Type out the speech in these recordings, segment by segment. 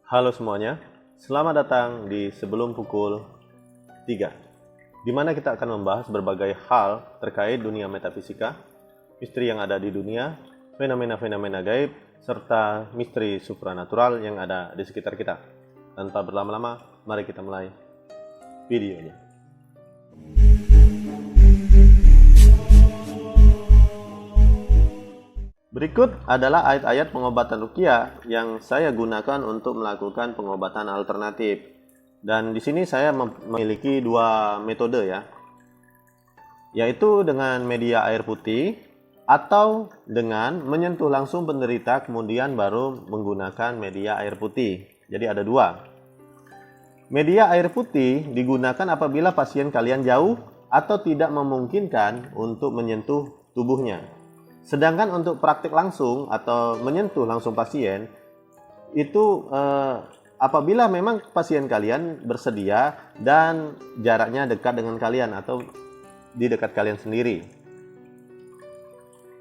Halo semuanya, selamat datang di Sebelum Pukul 3, di mana kita akan membahas berbagai hal terkait dunia metafisika, misteri yang ada di dunia, fenomena-fenomena gaib, serta misteri supranatural yang ada di sekitar kita. Tanpa berlama-lama, mari kita mulai videonya. Berikut adalah ayat-ayat pengobatan ruqyah yang saya gunakan untuk melakukan pengobatan alternatif. Dan di sini saya memiliki dua metode ya, yaitu dengan media air putih atau dengan menyentuh langsung penderita kemudian baru menggunakan media air putih. Jadi ada dua. Media air putih digunakan apabila pasien kalian jauh atau tidak memungkinkan untuk menyentuh tubuhnya. Sedangkan untuk praktik langsung atau menyentuh langsung pasien, itu apabila memang pasien kalian bersedia dan jaraknya dekat dengan kalian atau di dekat kalian sendiri.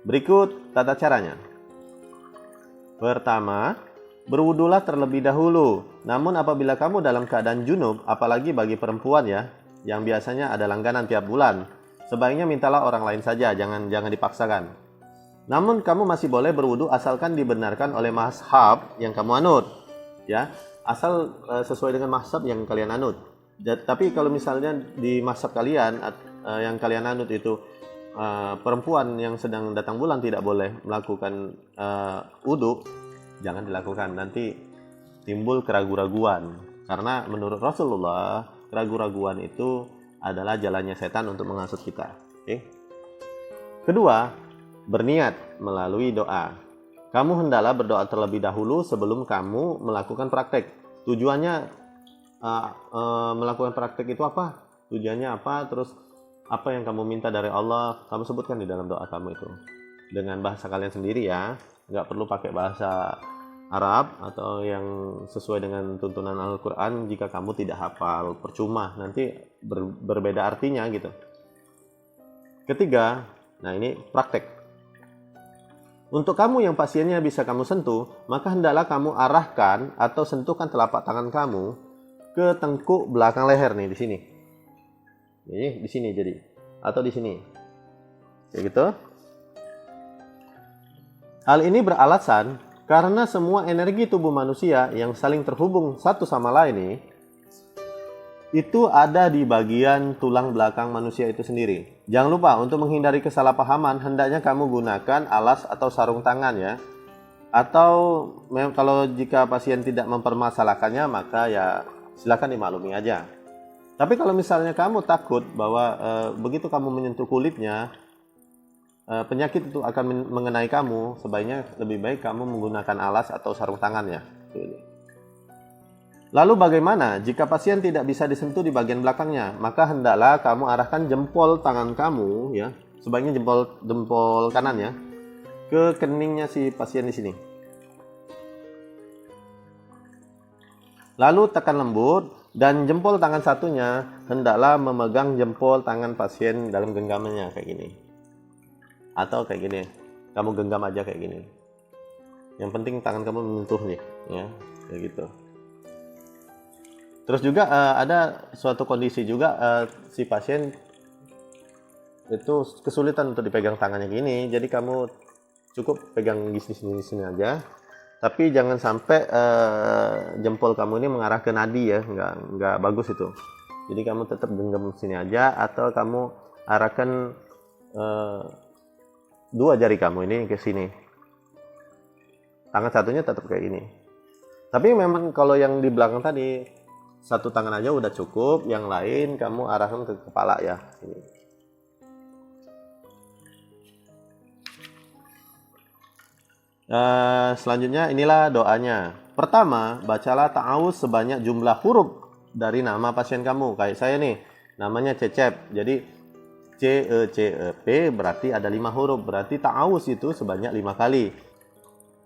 Berikut tata caranya. Pertama, berwudulah terlebih dahulu. Namun apabila kamu dalam keadaan junub, apalagi bagi perempuan ya, yang biasanya ada langganan tiap bulan, sebaiknya mintalah orang lain saja, jangan dipaksakan. Namun kamu masih boleh berwudu asalkan dibenarkan oleh mazhab yang kamu anut, ya, asal sesuai dengan mazhab yang kalian anut. Tapi kalau misalnya di mazhab kalian yang kalian anut itu perempuan yang sedang datang bulan tidak boleh melakukan wudu, jangan dilakukan. Nanti timbul keraguan-raguan, karena menurut Rasulullah keraguan-raguan itu adalah jalannya setan untuk menghasut kita. Oke? Kedua, berniat melalui doa. Kamu hendaklah berdoa terlebih dahulu sebelum kamu melakukan praktek. Tujuannya melakukan praktek itu apa? Tujuannya apa? Terus apa yang kamu minta dari Allah, kamu sebutkan di dalam doa kamu itu. Dengan bahasa kalian sendiri ya. Nggak perlu pakai bahasa Arab atau yang sesuai dengan tuntunan Al-Quran jika kamu tidak hafal. Percuma, nanti berbeda artinya gitu. Ketiga, nah ini praktek. Untuk kamu yang pasiennya bisa kamu sentuh, maka hendaklah kamu arahkan atau sentuhkan telapak tangan kamu ke tengkuk belakang leher nih, di sini. Ini di sini jadi, atau di sini. Kayak gitu. Hal ini beralasan karena semua energi tubuh manusia yang saling terhubung satu sama lain nih, itu ada di bagian tulang belakang manusia itu sendiri. Jangan lupa untuk menghindari kesalahpahaman, hendaknya kamu gunakan alas atau sarung tangan ya. Atau kalau jika pasien tidak mempermasalahkannya, maka ya silakan dimaklumi aja. Tapi kalau misalnya kamu takut bahwa begitu kamu menyentuh kulitnya, penyakit itu akan mengenai kamu, sebaiknya lebih baik kamu menggunakan alas atau sarung tangan ya. Lalu bagaimana jika pasien tidak bisa disentuh di bagian belakangnya? Maka hendaklah kamu arahkan jempol tangan kamu ya, sebaiknya jempol kanan ya, ke keningnya si pasien di sini. Lalu tekan lembut dan jempol tangan satunya hendaklah memegang jempol tangan pasien dalam genggamannya kayak gini. Atau kayak gini. Kamu genggam aja kayak gini. Yang penting tangan kamu menyentuh nih ya, kayak gitu. Terus juga ada suatu kondisi juga si pasien itu kesulitan untuk dipegang tangannya gini, jadi kamu cukup pegang di sini aja, tapi jangan sampai jempol kamu ini mengarah ke nadi ya, nggak bagus itu. Jadi kamu tetap genggam sini aja, atau kamu arahkan dua jari kamu ini ke sini, tangan satunya tetap kayak gini. Tapi memang kalau yang di belakang tadi satu tangan aja udah cukup, yang lain kamu arahkan ke kepala ya. Ini. Selanjutnya inilah doanya. Pertama, bacalah ta'awuz sebanyak jumlah huruf dari nama pasien kamu. Kayak saya nih, namanya Cecep. Jadi C-E-C-E-P berarti ada 5 huruf. Berarti ta'awuz itu sebanyak 5 kali.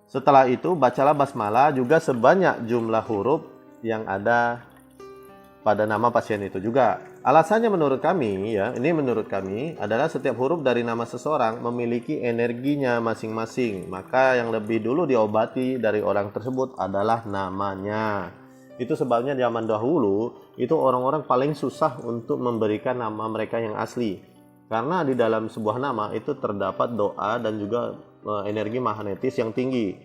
Setelah itu bacalah basmalah juga sebanyak jumlah huruf yang ada pada nama pasien itu juga. Alasannya menurut kami ya, ini menurut kami adalah setiap huruf dari nama seseorang memiliki energinya masing-masing. Maka yang lebih dulu diobati dari orang tersebut adalah namanya. Itu sebabnya zaman dahulu itu orang-orang paling susah untuk memberikan nama mereka yang asli. Karena di dalam sebuah nama itu terdapat doa dan juga energi magnetis yang tinggi.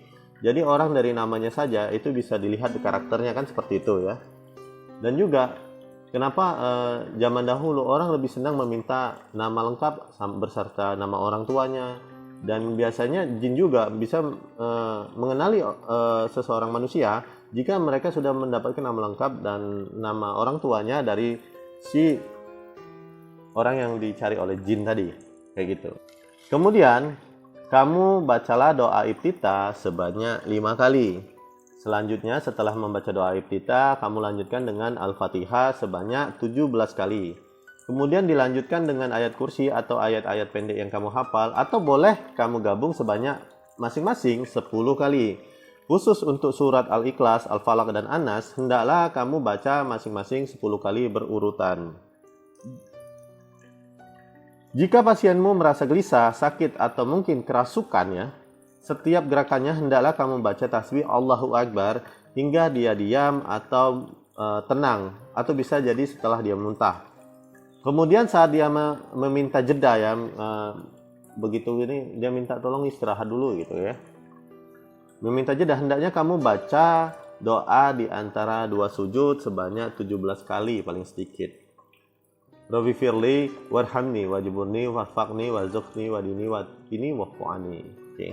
Jadi orang dari namanya saja itu bisa dilihat di karakternya kan seperti itu ya. Dan juga kenapa zaman dahulu orang lebih senang meminta nama lengkap berserta nama orang tuanya. Dan biasanya jin juga bisa mengenali seseorang manusia jika mereka sudah mendapatkan nama lengkap dan nama orang tuanya dari si orang yang dicari oleh jin tadi, kayak gitu. Kemudian kamu bacalah doa iftitah sebanyak 5 kali. Selanjutnya setelah membaca doa iftitah, kamu lanjutkan dengan Al-Fatihah sebanyak 17 kali. Kemudian dilanjutkan dengan ayat kursi atau ayat-ayat pendek yang kamu hafal, atau boleh kamu gabung sebanyak masing-masing 10 kali. Khusus untuk surat Al-Ikhlas, Al-Falaq, dan An-Nas, hendaklah kamu baca masing-masing 10 kali berurutan. Jika pasienmu merasa gelisah, sakit, atau mungkin kerasukan ya, setiap gerakannya hendaklah kamu baca tasbih Allahu Akbar hingga dia diam atau tenang, atau bisa jadi setelah dia muntah. Kemudian saat dia meminta jeda ya, begitu ini dia minta tolong istirahat dulu gitu ya. Meminta jeda, hendaknya kamu baca doa di antara 2 sujud sebanyak 17 kali paling sedikit. Rabbi firli warhamni wajiburni warfaqni warzuqni wadini wadini wafu'ani. Oke.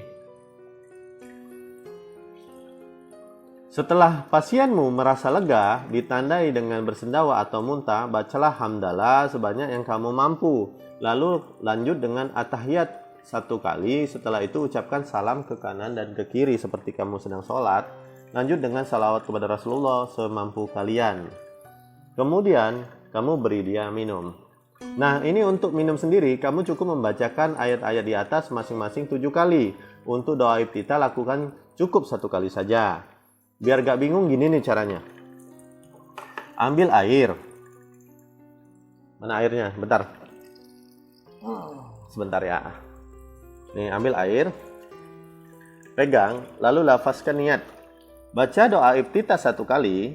Setelah pasienmu merasa lega, ditandai dengan bersendawa atau muntah, bacalah hamdalah sebanyak yang kamu mampu. Lalu lanjut dengan at-tahiyat 1 kali. Setelah itu ucapkan salam ke kanan dan ke kiri seperti kamu sedang sholat. Lanjut dengan salawat kepada Rasulullah semampu kalian. Kemudian kamu beri dia minum. Nah, ini untuk minum sendiri, kamu cukup membacakan ayat-ayat di atas masing-masing 7 kali. Untuk doa iftitah lakukan cukup 1 kali saja. Biar gak bingung, gini nih caranya. Ambil air. Mana airnya? Bentar. Sebentar ya. Nih, ambil air. Pegang, lalu lafazkan niat. Baca doa iftitah 1 kali.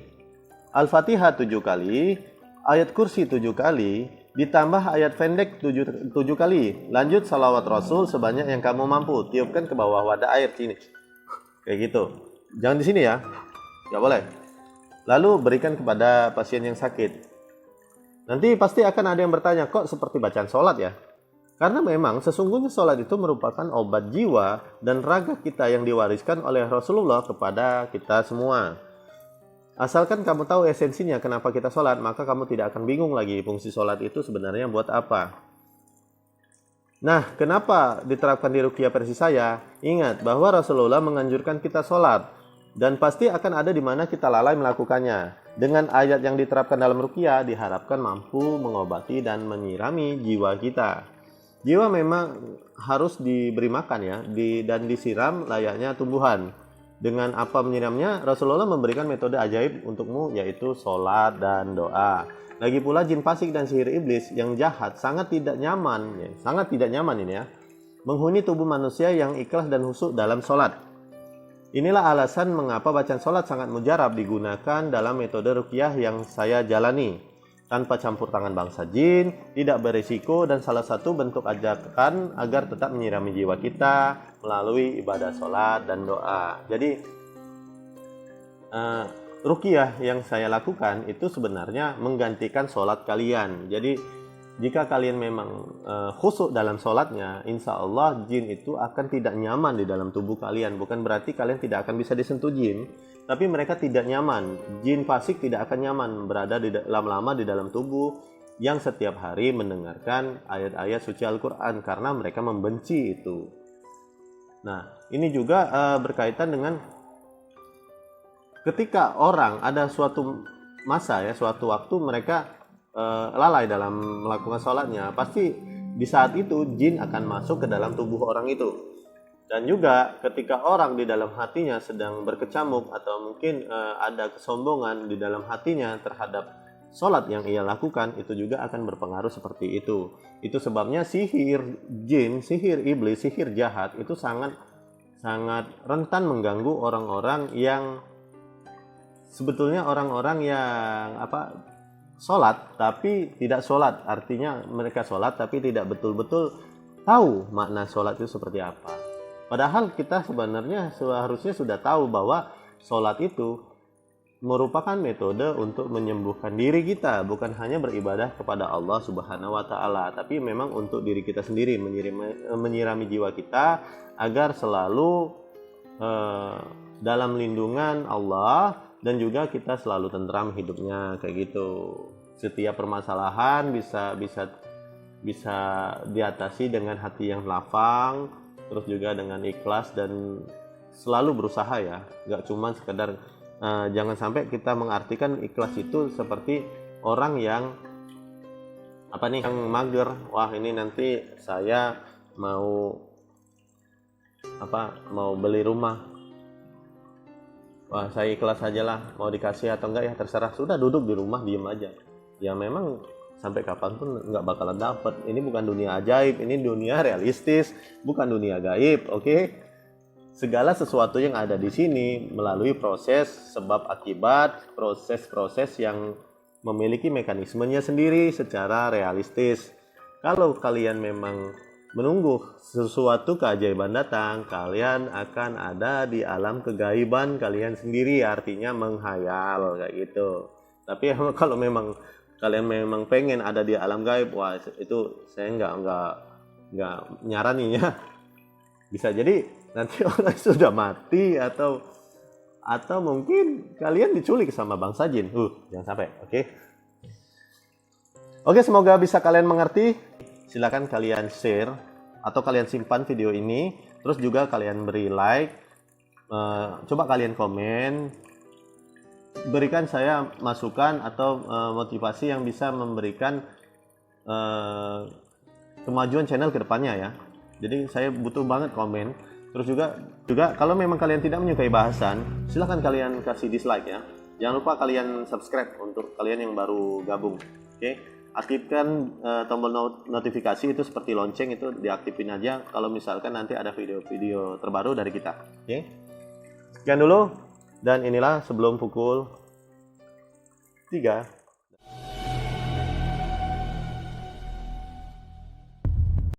Al-Fatihah 7 kali. Ayat kursi 7 kali. Ditambah ayat pendek 7 kali. Lanjut salawat Rasul sebanyak yang kamu mampu. Tiupkan ke bawah wadah air sini. Kayak gitu. Jangan di sini ya. Gak boleh. Lalu berikan kepada pasien yang sakit. Nanti pasti akan ada yang bertanya, kok seperti bacaan sholat ya? Karena memang sesungguhnya sholat itu merupakan obat jiwa dan raga kita yang diwariskan oleh Rasulullah kepada kita semua. Asalkan kamu tahu esensinya kenapa kita sholat, maka kamu tidak akan bingung lagi fungsi sholat itu sebenarnya buat apa. Nah, kenapa diterapkan di ruqyah versi saya? Ingat bahwa Rasulullah menganjurkan kita sholat. Dan pasti akan ada di mana kita lalai melakukannya. Dengan ayat yang diterapkan dalam ruqyah diharapkan mampu mengobati dan menyirami jiwa kita. Jiwa memang harus diberi makan ya, dan disiram layaknya tumbuhan. Dengan apa menyiramnya? Rasulullah memberikan metode ajaib untukmu, yaitu sholat dan doa. Lagi pula jin fasik dan sihir iblis yang jahat sangat tidak nyaman ini ya, menghuni tubuh manusia yang ikhlas dan khusyuk dalam sholat. Inilah alasan mengapa bacaan sholat sangat mujarab digunakan dalam metode ruqyah yang saya jalani. Tanpa campur tangan bangsa jin, tidak berisiko, dan salah satu bentuk ajakan agar tetap menyirami jiwa kita melalui ibadah sholat dan doa. Jadi ruqyah yang saya lakukan itu sebenarnya menggantikan sholat kalian. Jadi jika kalian memang khusyuk dalam sholatnya, insya Allah jin itu akan tidak nyaman di dalam tubuh kalian. Bukan berarti kalian tidak akan bisa disentuh jin, tapi mereka tidak nyaman. Jin fasik tidak akan nyaman berada lama-lama di dalam tubuh yang setiap hari mendengarkan ayat-ayat suci Al-Quran, karena mereka membenci itu. Nah, ini juga berkaitan dengan ketika orang ada suatu masa ya, suatu waktu mereka lalai dalam melakukan sholatnya, pasti di saat itu jin akan masuk ke dalam tubuh orang itu. Dan juga ketika orang di dalam hatinya sedang berkecamuk atau mungkin ada kesombongan di dalam hatinya terhadap sholat yang ia lakukan itu juga akan berpengaruh seperti itu. Itu sebabnya sihir jin, sihir iblis, sihir jahat itu sangat rentan mengganggu orang-orang yang sebetulnya orang-orang yang sholat tapi tidak sholat. Artinya mereka sholat tapi tidak betul-betul tahu makna sholat itu seperti apa. Padahal kita sebenarnya seharusnya sudah tahu bahwa sholat itu merupakan metode untuk menyembuhkan diri kita, bukan hanya beribadah kepada Allah Subhanahu wa taala, tapi memang untuk diri kita sendiri, menyirami jiwa kita agar selalu dalam lindungan Allah dan juga kita selalu tentram hidupnya kayak gitu. Setiap permasalahan bisa diatasi dengan hati yang lapang, terus juga dengan ikhlas dan selalu berusaha ya, nggak cuma sekedar jangan sampai kita mengartikan ikhlas itu seperti orang yang yang mager. Wah, ini nanti saya mau beli rumah. Wah, saya ikhlas aja lah, mau dikasih atau enggak ya terserah. Sudah duduk di rumah diem aja. Ya memang sampai kapanpun nggak bakalan dapat. Ini bukan dunia ajaib, ini dunia realistis, bukan dunia gaib, oke? Segala sesuatu yang ada di sini melalui proses sebab akibat, proses-proses yang memiliki mekanismenya sendiri secara realistis. Kalau kalian memang menunggu sesuatu keajaiban datang, kalian akan ada di alam kegaiban kalian sendiri, artinya menghayal kayak gitu. Tapi kalau memang kalian memang pengen ada di alam gaib, wah itu saya nggak nyaraninya. Bisa jadi nanti orang sudah mati atau mungkin kalian diculik sama bangsa jin. Jangan sampai, oke? Oke, semoga bisa kalian mengerti. Silakan kalian share atau kalian simpan video ini, terus juga kalian beri like. Coba kalian komen, berikan saya masukan atau motivasi yang bisa memberikan kemajuan channel ke depannya ya. Jadi saya butuh banget komen. Terus juga kalau memang kalian tidak menyukai bahasan, silahkan kalian kasih dislike ya. Jangan lupa kalian subscribe untuk kalian yang baru gabung. Oke, aktifkan tombol notifikasi itu seperti lonceng, itu diaktifin aja kalau misalkan nanti ada video-video terbaru dari kita. Oke, sekian dulu, dan inilah sebelum pukul 3.